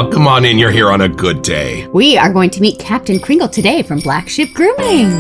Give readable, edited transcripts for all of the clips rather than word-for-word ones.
y'all. Come on in. You're here on a good day. We are going to meet Captain Kringle today from Black Ship Grooming.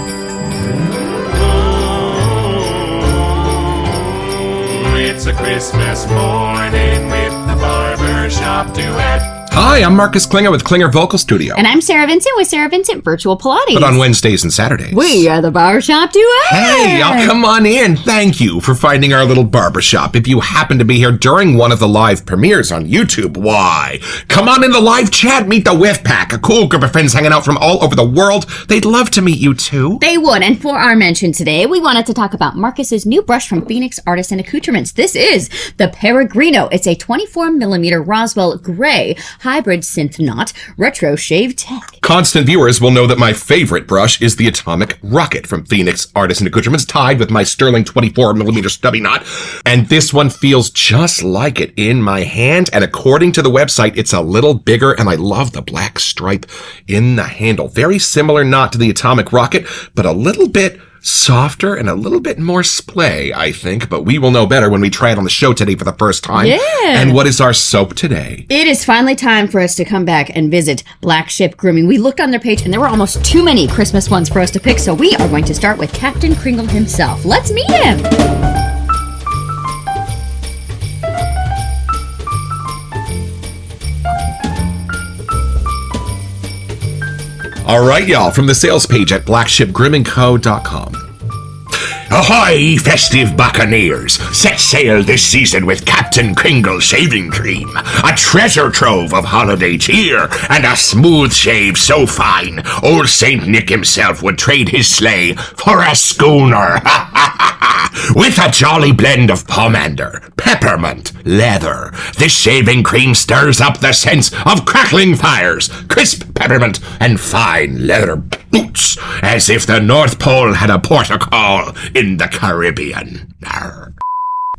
It's a Christmas morning with the Barbershop Duet. Hi, I'm Marcus Klinger with Klinger Vocal Studio. And I'm Sarah Vincent with Sarah Vincent Virtual Pilates. But on Wednesdays and Saturdays. We are the Barbershop Duet. Hey, y'all, come on in. Thank you for finding our little barbershop. If you happen to be here during one of the live premieres on YouTube, why? Come on in the live chat. Meet the Whiff Pack, a cool group of friends hanging out from all over the world. They'd love to meet you, too. They would. And for our mention today, we wanted to talk about Marcus's new brush from Phoenix Artists and Accoutrements. This is the Peregrino. It's a 24mm Roswell Gray hybrid synth knot retro shave tech. Constant viewers will know that my favorite brush is the Atomic Rocket from Phoenix Artists and Accoutrements, tied with my sterling 24mm stubby knot. And this one feels just like it in my hand. And according to the website, it's a little bigger, and I love the black stripe in the handle. Very similar knot to the Atomic Rocket, but a little bit softer and a little bit more splay, I think, but we will know better when we try it on the show today for the first time. Yeah. And what is our soap today? It is finally time for us to come back and visit Black Ship Grooming. We looked on their page and there were almost too many Christmas ones for us to pick, so we are going to start with Captain Kringle himself. Let's meet him. All right, y'all, from the sales page at blackshipgroomingco.com. Ahoy, festive buccaneers! Set sail this season with Captain Kringle Shaving Cream. A treasure trove of holiday cheer and a smooth shave so fine, old Saint Nick himself would trade his sleigh for a schooner. With a jolly blend of pomander, peppermint, leather, this shaving cream stirs up the sense of crackling fires, crisp peppermint, and fine leather boots, as if the North Pole had a port of call in the Caribbean. Arr.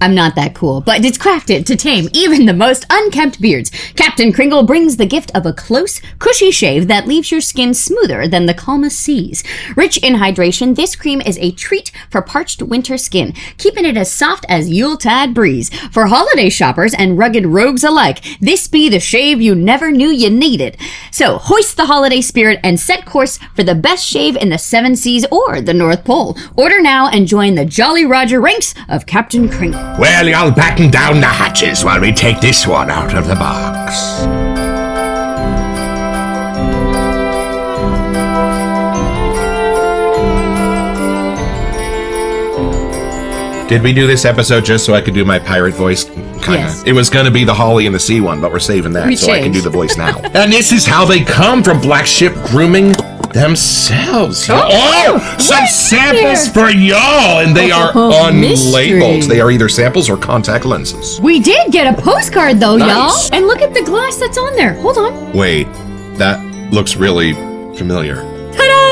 I'm not that cool, but it's crafted to tame even the most unkempt beards. Captain Kringle brings the gift of a close, cushy shave that leaves your skin smoother than the calmest seas. Rich in hydration, this cream is a treat for parched winter skin, keeping it as soft as Yuletide breeze. For holiday shoppers and rugged rogues alike, this be the shave you never knew you needed. So hoist the holiday spirit and set course for the best shave in the Seven Seas or the North Pole. Order now and join the Jolly Roger ranks of Captain Kringle. Well, y'all batten down the hatches while we take this one out of the box. Did we do this episode just so I could do my pirate voice? Kinda. Yes. It was going to be the Holly and the Sea one, but we're saving that so I can do the voice now. And this is how they come from Black Ship Grooming themselves. Some samples for y'all, and they are mystery. unlabeled. They are either samples or contact lenses. We did get a postcard though, Nice. y'all. And look at the glass that's on there. Hold on. Wait, that looks really familiar. Ta-da!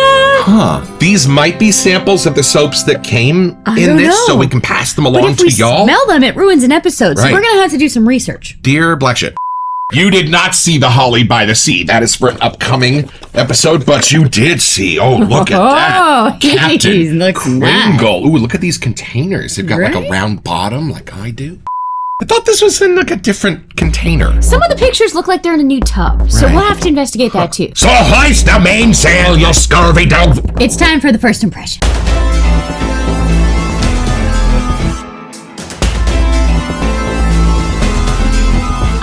Huh. These might be samples of the soaps that came I in don't this, know. so we can pass them But along if to we y'all. smell them, it ruins an episode. So Right. we're going to have to do some research. Dear Black Ship, you did not see the Holly by the Sea. That is for an upcoming episode, but you did see. Oh, look at that. Captain geez, looks nice. Kringle. Ooh, look at these containers. They've got like Right? a round bottom like I do. I thought this was in like a different container. Some of the pictures look like they're in a new tub, so Right. we'll have to investigate that too. So hoist the mainsail, you scurvy dog. It's time for the first impression.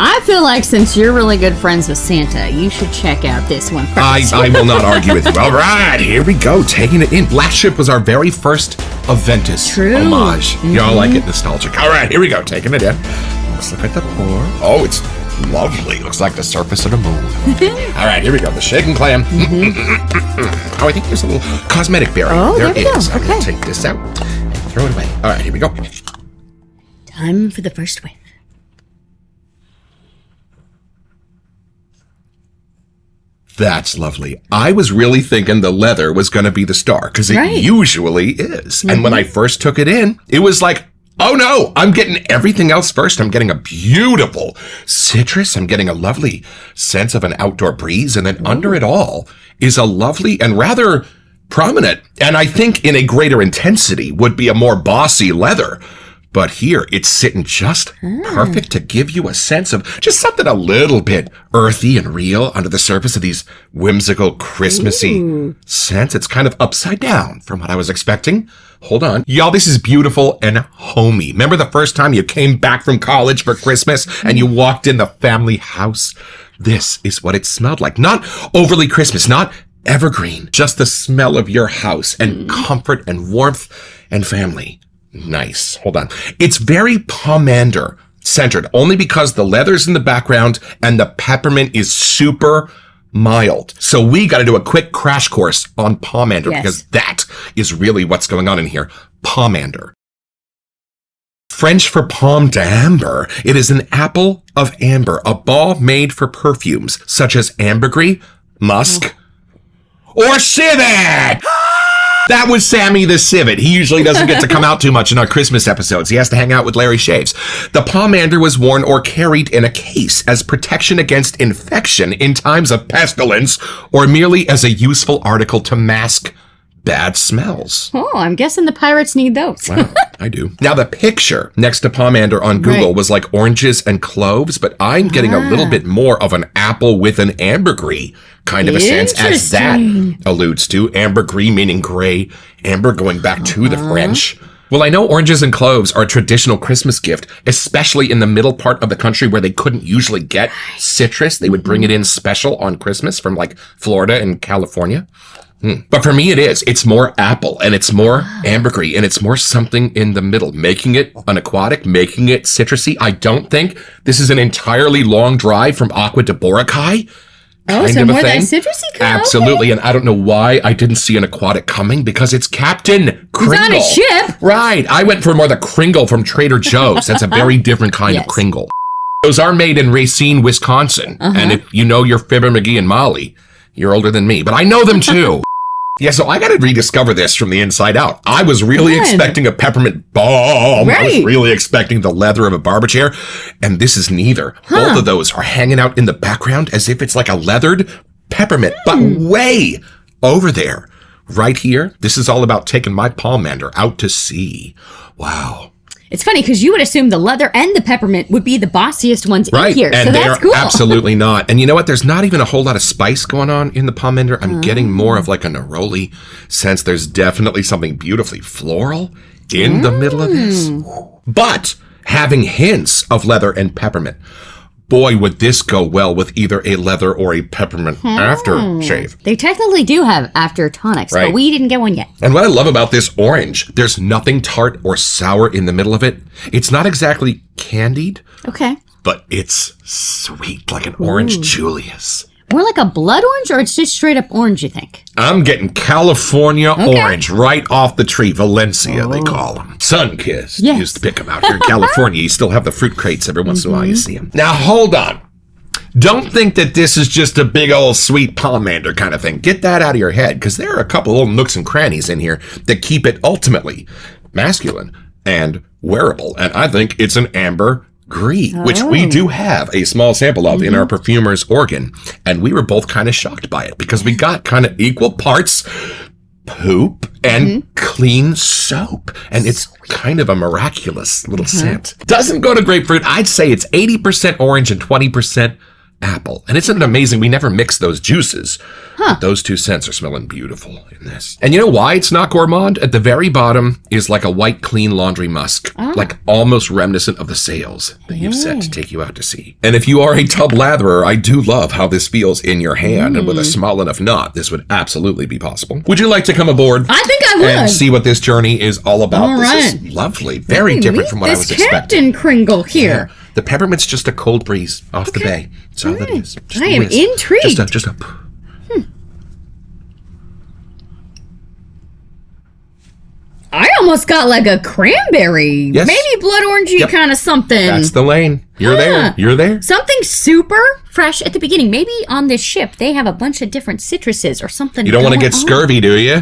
I feel like since you're really good friends with Santa, you should check out this one first. I will not argue with you. All right, here we go. Taking it in. Black Ship was our very first Aventus True. homage. Y'all like it nostalgic. All right, here we go. Taking it in. Let's look at the pour. Oh, it's lovely. Looks like the surface of the moon. All right, here we go. The shaken clam. Oh, I think there's a little cosmetic berry. Oh, there we go. is. I'm going to Okay. take this out and throw it away. All right, here we go. Time for the first whiff. That's lovely. I was really thinking the leather was going to be the star because it Right. usually is. And when I first took it in, it was like, oh no, I'm getting everything else first. I'm getting a beautiful citrus. I'm getting a lovely sense of an outdoor breeze. And then under it all is a lovely and rather prominent, and I think in a greater intensity would be a more bossy leather. But here, it's sitting just perfect to give you a sense of just something a little bit earthy and real under the surface of these whimsical, Christmassy scents. It's kind of upside down from what I was expecting. Hold on. Y'all, this is beautiful and homey. Remember the first time you came back from college for Christmas and you walked in the family house? This is what it smelled like. Not overly Christmas, not evergreen, just the smell of your house and comfort and warmth and family. Nice. Hold on. It's very pomander centered only because the leather's in the background and the peppermint is super mild. So we got to do a quick crash course on pomander because that is really what's going on in here. Pomander. French for pomme d'amber. It is an apple of amber, a ball made for perfumes such as ambergris, musk, or civet. That was Sammy the Civet. He usually doesn't get to come out too much in our Christmas episodes. He has to hang out with Larry Shaves. The pomander was worn or carried in a case as protection against infection in times of pestilence or merely as a useful article to mask bad smells. Oh, I'm guessing the pirates need those. Wow, I do. Now, the picture next to pomander on Google was like oranges and cloves, but I'm getting a little bit more of an apple with an ambergris kind of a sense, as that alludes to. Ambergris meaning gray, amber going back to the French. Well, I know oranges and cloves are a traditional Christmas gift, especially in the middle part of the country where they couldn't usually get citrus. They would bring it in special on Christmas from like Florida and California. But for me, it is. It's more apple, and it's more ambergris, and it's more something in the middle, making it an aquatic, making it citrusy. I don't think this is an entirely long drive from Aqua to Boracay. So more that citrusy kind. Absolutely, and I don't know why I didn't see an aquatic coming, because it's Captain Kringle. He's on a ship. Right. I went for more the Kringle from Trader Joe's. That's a very different kind of Kringle. Those are made in Racine, Wisconsin. And if you know your Fibber, McGee, and Molly, you're older than me, but I know them too. Yeah, so I got to rediscover this from the inside out. I was really expecting a peppermint bomb. I was really expecting the leather of a barber chair. And this is neither. Both of those are hanging out in the background as if it's like a leathered peppermint, but way over there. Right here, this is all about taking my pomander out to sea. Wow. It's funny because you would assume the leather and the peppermint would be the bossiest ones in here. And so they that's are cool. absolutely not. And you know what? There's not even a whole lot of spice going on in the pomander. I'm getting more of like a neroli sense. There's definitely something beautifully floral in the middle of this. But having hints of leather and peppermint. Boy, would this go well with either a leather or a peppermint aftershave. They technically do have after tonics, but we didn't get one yet. And what I love about this orange, there's nothing tart or sour in the middle of it. It's not exactly candied. Okay. But it's sweet, like an orange Julius. More like a blood orange, or it's just straight up orange, you think? I'm getting California orange right off the tree. Valencia, they call them. Sun-kissed. Yes. Used to pick them out here in California. You still have the fruit crates every once in a while. You see them. Now, hold on. Don't think that this is just a big old sweet pomander kind of thing. Get that out of your head, because there are a couple little nooks and crannies in here that keep it ultimately masculine and wearable. And I think it's an amber gris, which we do have a small sample of in our perfumer's organ. And we were both kind of shocked by it because we got kind of equal parts poop and clean soap. And it's kind of a miraculous little scent. Doesn't go to grapefruit. I'd say it's 80% orange and 20% apple. And isn't it amazing? We never mix those juices. But those two scents are smelling beautiful in this. And you know why it's not gourmand? At the very bottom is like a white, clean laundry musk, like almost reminiscent of the sails that you've set to take you out to sea. And if you are a tub latherer, I do love how this feels in your hand. And with a small enough knot, this would absolutely be possible. Would you like to come aboard? I think I would. And see what this journey is all about. All this is lovely. Very different from what I was expecting. Captain Kringle here. Yeah. The peppermint's just a cold breeze off the bay. That's all it is. Just I am intrigued. Just a I almost got like a cranberry, maybe blood orangey kind of something. That's the lane. You're there. You're there. Something super fresh at the beginning. Maybe on this ship they have a bunch of different citruses or something. You don't want to get scurvy, do you?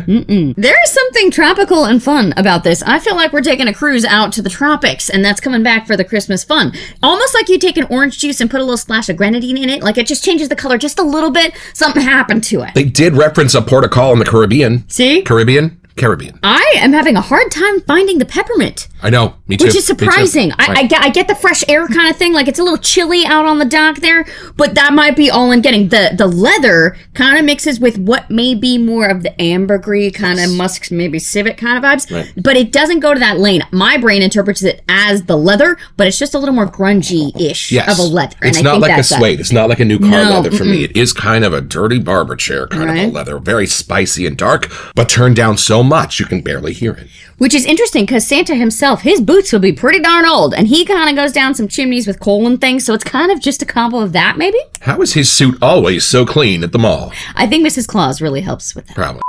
There is something tropical and fun about this. I feel like we're taking a cruise out to the tropics, and that's coming back for the Christmas fun. Almost like you take an orange juice and put a little splash of grenadine in it. Like it just changes the color just a little bit. Something happened to it. They did reference a port of call in the Caribbean. See? Caribbean. Caribbean. I am having a hard time finding the peppermint. I know, me too. Which is surprising. Me too. Right. I get the fresh air kind of thing. Like, it's a little chilly out on the dock there, but that might be all I'm getting. The leather kind of mixes with what may be more of the ambergris kind of musk, maybe civet kind of vibes, Right. but it doesn't go to that lane. My brain interprets it as the leather, but it's just a little more grungy-ish of a leather. It's and I not think like a that's suede. It's not like a new car No, leather for me. It is kind of a dirty barber chair kind of Right. a leather. Very spicy and dark, but turned down so much you can barely hear it. Which is interesting because Santa himself, his boots will be pretty darn old, and he kind of goes down some chimneys with coal and things, so it's kind of just a combo of that, maybe? How is his suit always so clean at the mall? I think Mrs. Claus really helps with that. Probably.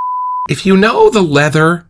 If you know the leather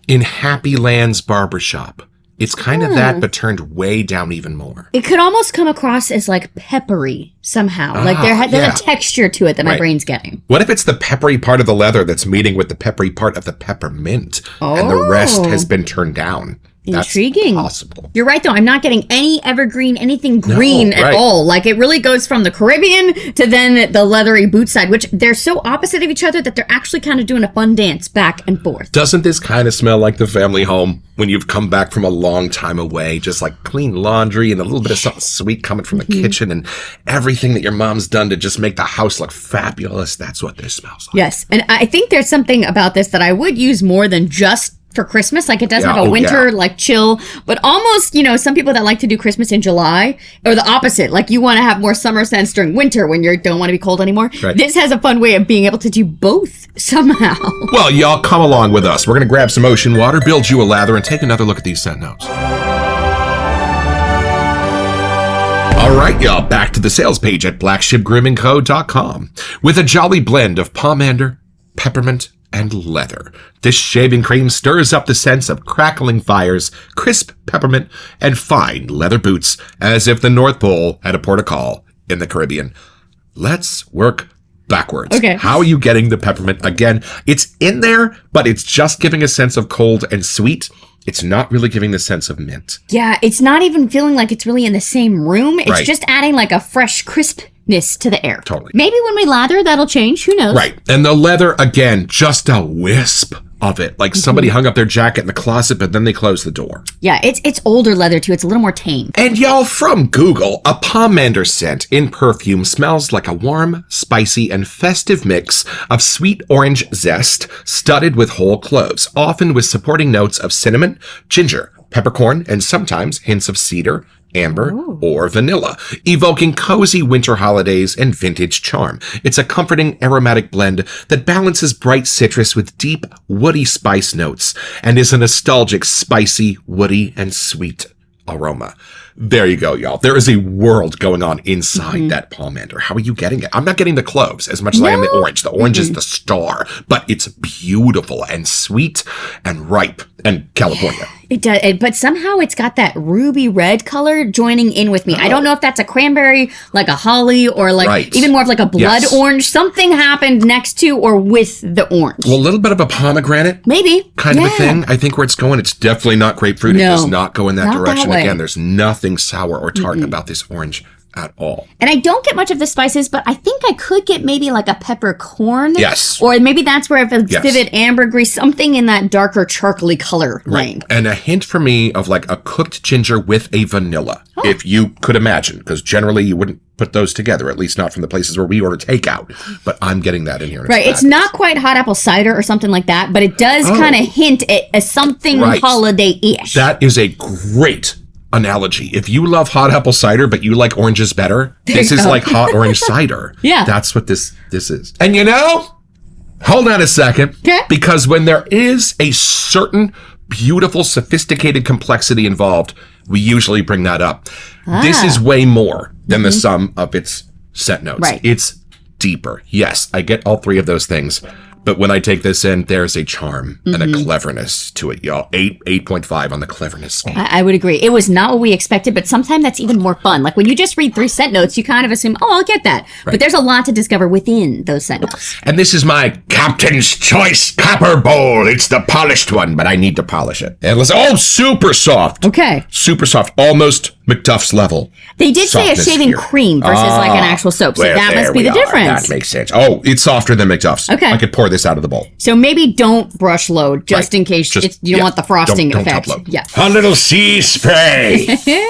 in Happy Land's barbershop, it's kind of that, but turned way down even more. It could almost come across as like peppery somehow. Like there's yeah. a texture to it that my Right. brain's getting. What if it's the peppery part of the leather that's meeting with the peppery part of the peppermint, and the rest has been turned down? That's Intriguing. possible. You're right, though. I'm not getting any evergreen, anything green at right. all. Like, it really goes from the Caribbean to then the leathery boot side, which they're so opposite of each other that they're actually kind of doing a fun dance back and forth. Doesn't this kind of smell like the family home when you've come back from a long time away? Just like clean laundry and a little bit of something sweet coming from the kitchen and everything that your mom's done to just make the house look fabulous. That's what this smells like. Yes. And I think there's something about this that I would use more than just for Christmas. Like, it does have a winter like chill, but almost, some people that like to do Christmas in July, or the opposite, like you want to have more summer scents during winter when you don't want to be cold anymore. Right. This has a fun way of being able to do both somehow. Well, y'all come along with us. We're going to grab some ocean water, build you a lather, and take another look at these scent notes. All right, y'all, back to the sales page at blackshipgroomingco.com with a jolly blend of pomander, peppermint, and leather. This shaving cream stirs up the sense of crackling fires, crisp peppermint, and fine leather boots, as if the North Pole had a port of call in the Caribbean. Let's work backwards. Okay. How are you getting the peppermint? Again, it's in there, but it's just giving a sense of cold and sweet. It's not really giving the sense of mint. Yeah, it's not even feeling like it's really in the same room. It's Right. just adding like a fresh crispness to the air. Totally. Maybe when we lather, that'll change. Who knows? Right. And the leather, again, just a wisp of it. Like somebody hung up their jacket in the closet, but then they closed the door. Yeah, it's older leather too. It's a little more tame. And y'all, from Google, a pomander scent in perfume smells like a warm, spicy, and festive mix of sweet orange zest studded with whole cloves, often with supporting notes of cinnamon, ginger, peppercorn, and sometimes hints of cedar, amber, or vanilla, evoking cozy winter holidays and vintage charm. It's a comforting aromatic blend that balances bright citrus with deep, woody spice notes and is a nostalgic, spicy, woody, and sweet aroma. There you go, y'all. There is a world going on inside that pomander. How are you getting it? I'm not getting the cloves as much as I am the orange. The orange is the star, but it's beautiful and sweet and ripe and California. It does, but somehow it's got that ruby red color joining in with me. I don't know if that's a cranberry, like a holly, or like even more of like a blood orange. Something happened next to or with the orange. Well, a little bit of a pomegranate. Maybe. Kind of a thing. I think where it's going, it's definitely not grapefruit. No, It does not go in that not that direction. way. Again, there's nothing sour or tart about this orange at all. And I don't get much of the spices, but I think I could get maybe like a peppercorn. Yes. Or maybe that's where if it's Yes. vivid ambergris, something in that darker charcoaly color lane. And a hint for me of like a cooked ginger with a vanilla, if you could imagine, because generally you wouldn't put those together, at least not from the places where we order takeout. But I'm getting that in here. and Right. It's not quite hot apple cider or something like that, but it does kind of hint at something holiday-ish. That is a great analogy. If you love hot apple cider, but you like oranges better, this is like hot orange cider. Yeah. That's what this is. And hold on a second. Okay. Because when there is a certain beautiful, sophisticated complexity involved, we usually bring that up. This is way more than the sum of its scent notes. Right. It's deeper. Yes, I get all three of those things. But when I take this in, there's a charm and a cleverness to it, y'all. 8.5 on the cleverness scale. I would agree. It was not what we expected, but sometimes that's even more fun. Like when you just read 3 scent notes, you kind of assume, I'll get that. But there's a lot to discover within those scent notes. And this is my Captain's Choice Copper Bowl. It's the polished one, but I need to polish it. And super soft. Okay. Super soft. Almost McDuff's level. They did say a softness shaving here. cream versus like an actual soap, so Well, that there must be we the are. difference. That makes sense. Oh, it's softer than McDuff's. Okay. I could pour this out of the bowl. So maybe don't brush load just Right. in case Just- you don't yeah. want the frosting Don't effect. top load. Yeah. A little sea spray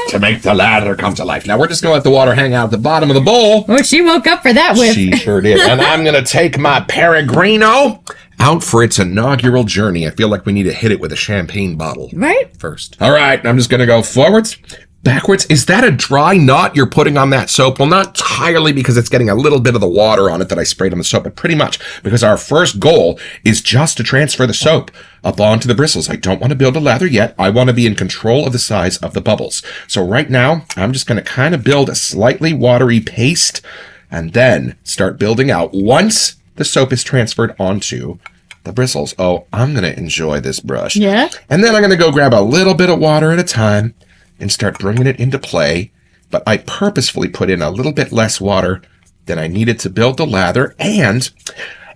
to make the lather come to life. Now we're just going to let the water hang out at the bottom of the bowl. Oh, she woke up for that whiff. She sure did. And I'm going to take my Peregrino out for its inaugural journey. I feel like we need to hit it with a champagne bottle Right? first. All right, I'm just going to go forwards, backwards. Is that a dry knot you're putting on that soap? Well, not entirely because it's getting a little bit of the water on it that I sprayed on the soap, but pretty much because our first goal is just to transfer the soap up onto the bristles. I don't want to build a lather yet. I want to be in control of the size of the bubbles. So right now, I'm just going to kind of build a slightly watery paste and then start building out once the soap is transferred onto the bristles. Oh, I'm going to enjoy this brush. Yeah. And then I'm going to go grab a little bit of water at a time and start bringing it into play. But I purposefully put in a little bit less water than I needed to build the lather. And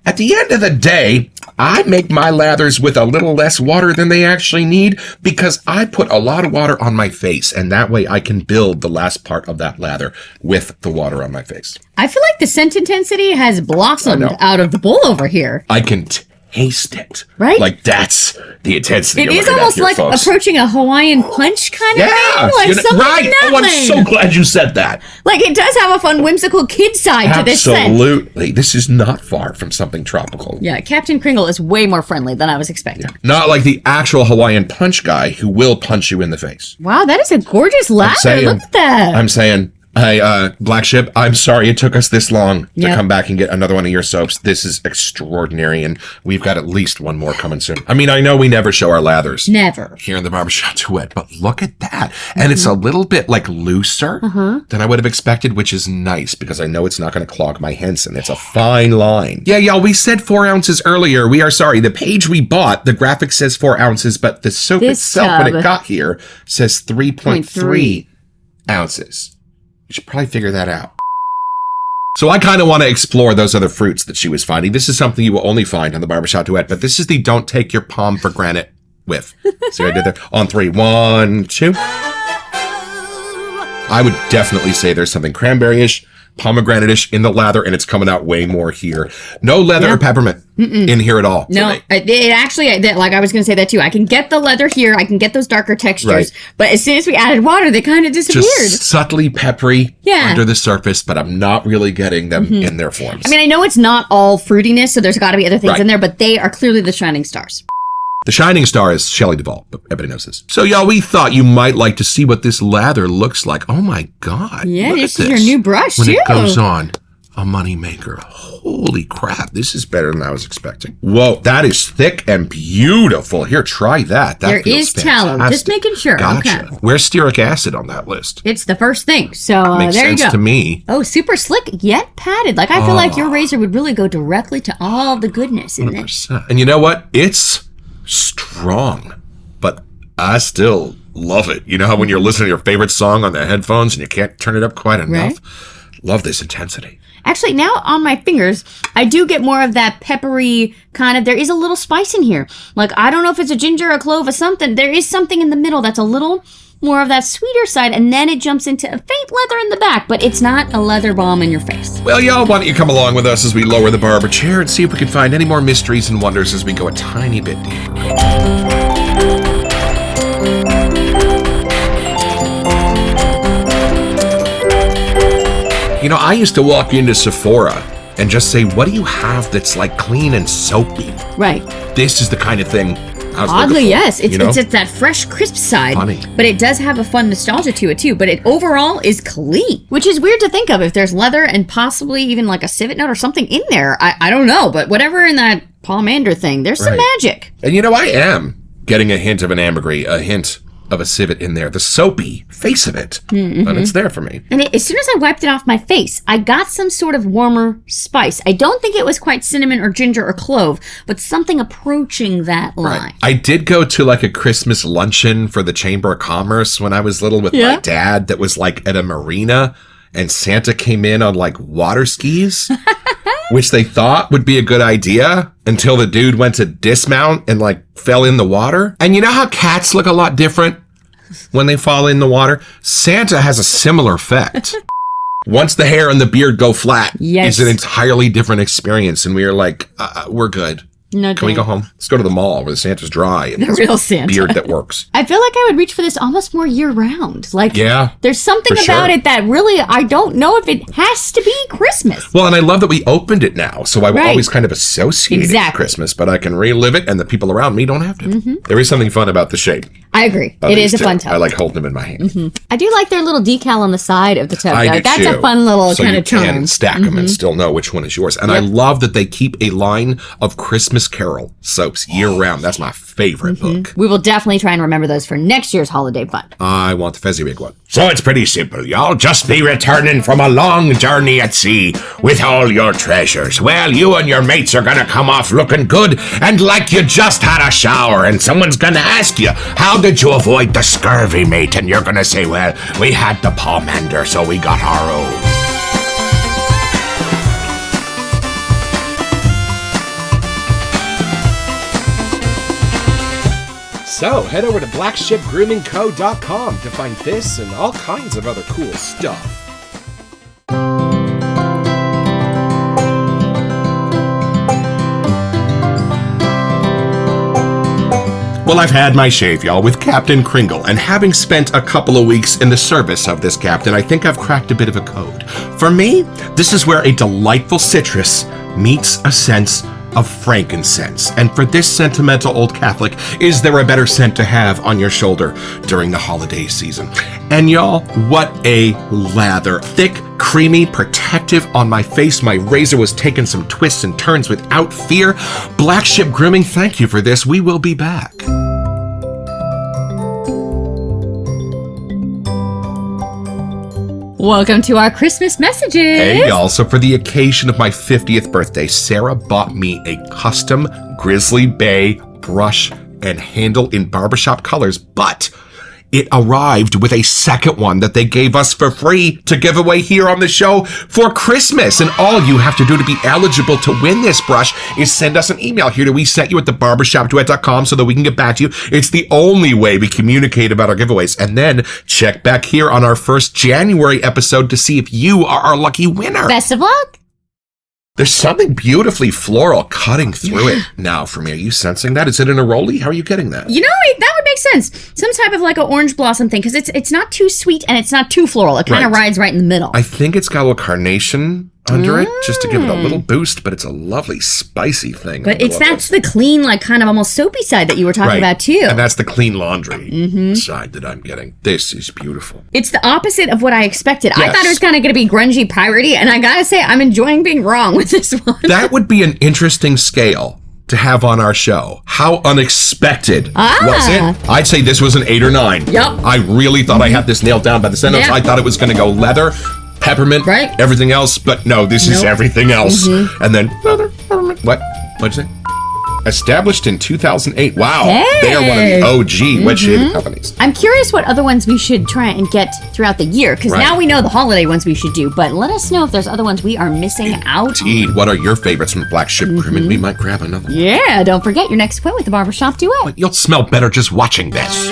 at the end of the day, I make my lathers with a little less water than they actually need because I put a lot of water on my face. And that way I can build the last part of that lather with the water on my face. I feel like the scent intensity has blossomed I know. out of the bowl over here. I can taste it. Right? Like that's the intensity. It you're is looking at almost here, like folks. approaching a Hawaiian punch kind of Yeah, thing. Like you know- something right. in that Oh, I'm lane. so glad you said that. Like it does have a fun, whimsical kid side to this scent. Absolutely. This is not far from something tropical. Yeah, Captain Kringle is way more friendly than I was expecting. Not like the actual Hawaiian punch guy who will punch you in the face. Wow, that is a gorgeous lather. saying- Look at that. I'm saying, hey, Black Ship, I'm sorry it took us this long to Yeah. come back and get another one of your soaps. This is extraordinary, and we've got at least one more coming soon. I mean, I know we never show our lathers Never. here in the Barbershop Duet, but look at that. And it's a little bit like looser than I would have expected, which is nice because I know it's not going to clog my Henson. It's a fine line. Yeah, y'all, we said 4 ounces earlier. We are sorry. The page we bought, the graphic says 4 ounces, but the soap This itself, when tub. it got here, says 3.3 ounces. You should probably figure that out. So I kind of want to explore those other fruits that she was finding. This is something you will only find on the Barbershop Duet, but this is the don't take your palm for granted whiff. See what I did there? On 3. 1, 2. I would definitely say there's something cranberry-ish, pomegranate-ish in the lather, and it's coming out way more here. No leather or peppermint in here at all. for No, me. it actually, like I was going to say that too. I can get the leather here. I can get those darker textures. Right. But as soon as we added water, they kind of disappeared. Just subtly peppery Yeah. under the surface, but I'm not really getting them in their forms. I mean, I know it's not all fruitiness, so there's got to be other things Right. in there, but they are clearly the shining stars. The shining star is Shelley Duvall, but everybody knows this. So, y'all, we thought you might like to see what this lather looks like. Oh, my God. Yeah, look this at is your new brush, when too. it goes on. A moneymaker. Holy crap. This is better than I was expecting. Whoa, that is thick and beautiful. Here, try that. That There feels is tallow. fantastic. Just making sure. Gotcha. Okay. Where's stearic acid on that list? It's the first thing. So Makes there you sense go. to me. Oh, super slick yet padded. Like I feel like your razor would really go directly to all the goodness in there. And you know what? It's strong, but I still love it. You know how when you're listening to your favorite song on the headphones and you can't turn it up quite enough? Right. Love this intensity. Actually, now on my fingers, I do get more of that peppery kind of, there is a little spice in here. Like, I don't know if it's a ginger, a clove, or something. There is something in the middle that's a little more of that sweeter side, and then it jumps into a faint leather in the back, but it's not a leather bomb in your face. Well, y'all, why don't you come along with us as we lower the barber chair and see if we can find any more mysteries and wonders as we go a tiny bit deeper. You know, I used to walk into Sephora and just say, what do you have that's like clean and soapy? Right. This is the kind of thing I was Oddly, looking for, yes. It's, you know? it's that fresh, crisp side. Funny. But it does have a fun nostalgia to it, too. But it overall is clean, which is weird to think of if there's leather and possibly even like a civet note or something in there. I don't know. But whatever in that pomander thing, there's some Right. magic. And you know, I am getting a hint of an ambergris, a hint of a civet in there, the soapy face of it. And it's there for me. And as soon as I wiped it off my face, I got some sort of warmer spice. I don't think it was quite cinnamon or ginger or clove, but something approaching that line. I did go to like a Christmas luncheon for the Chamber of Commerce when I was little with Yeah. my dad that was like at a marina, and Santa came in on like water skis, which they thought would be a good idea until the dude went to dismount and like fell in the water. And you know how cats look a lot different when they fall in the water. Santa has a similar effect. Once the hair and the beard go flat, Yes. it's an entirely different experience. And we are like, we're good. No, Can we go home? Let's go to the mall where the Santa's dry. And The real Santa. beard that works. I feel like I would reach for this almost more year round. Like, Yeah, there's something for about sure. it that really, I don't know if it has to be Christmas. Well, and I love that we opened it now. So I Right. always kind of associate it with Exactly. Christmas, but I can relive it and the people around me don't have to. There is something fun about the shape. I agree. of It these is a two. fun tub. I like holding them in my hand. I do like their little decal on the side of the tub. I though. do That's too. a fun little So kind you of charm. can stack them and still know which one is yours. And I love that they keep a line of Christmas Carol soaps year round. That's my favorite book. We will definitely try and remember those for next year's holiday fun. I want the Fezziwig one. So it's pretty simple. Y'all just be returning from a long journey at sea with all your treasures. Well, you and your mates are gonna come off looking good and like you just had a shower, and someone's gonna ask you, how did you avoid the scurvy, mate? And you're gonna say, well, we had the pomander, so we got our own. So head over to blackshipgroomingco.com to find this and all kinds of other cool stuff. Well, I've had my shave, y'all, with Captain Kringle, and having spent a couple of weeks in the service of this captain, I think I've cracked a bit of a code. For me, this is where a delightful citrus meets a sense of frankincense. And for this sentimental old Catholic, is there a better scent to have on your shoulder during the holiday season? And y'all, what a lather. Thick, creamy, protective on my face. My razor was taking some twists and turns without fear. Black Ship Grooming, thank you for this. We will be back. Welcome to our Christmas messages. Hey y'all, so for the occasion of my 50th birthday, Sarah bought me a custom Grizzly Bay brush and handle in barbershop colors, but it arrived with a second one that they gave us for free to give away here on the show for Christmas. And all you have to do to be eligible to win this brush is send us an email here to we sent you at thebarbershopduet.com so that we can get back to you. It's the only way we communicate about our giveaways. And then check back here on our first January episode to see if you are our lucky winner. Best of luck. There's something beautifully floral cutting through it now for me. Are you sensing that? Is it an neroli? How are you getting that? You know, that would make sense. Some type of like an orange blossom thing, because it's not too sweet and it's not too floral. It kind of Right. rides right in the middle. I think it's got a little carnation under it just to give it a little boost, but it's a lovely spicy thing. But I it's love that's that. the clean, like kind of almost soapy side that you were talking about too. And that's the clean laundry side that I'm getting. This is beautiful. It's the opposite of what I expected. I Yes. thought it was kind of going to be grungy, piratey, and I gotta say, I'm enjoying being wrong with this one. That would be an interesting scale to have on our show. How unexpected was it? I'd say this was an 8 or 9. Yup. I really thought I had this nailed down by the sentence. Yeah. I thought it was going to go leather, peppermint, Right. everything else, but no, this is everything else. And then leather, peppermint. What'd you say? Established in 2008. Wow. They are one of the OG wet shaving companies. I'm curious what other ones we should try and get throughout the year, because Right. now we know the holiday ones we should do, but let us know if there's other ones we are missing out on. Indeed. What are your favorites from Black Ship Grooming? We might grab another one. Yeah, don't forget your next quote with the Barbershop Duet. You'll smell better just watching this.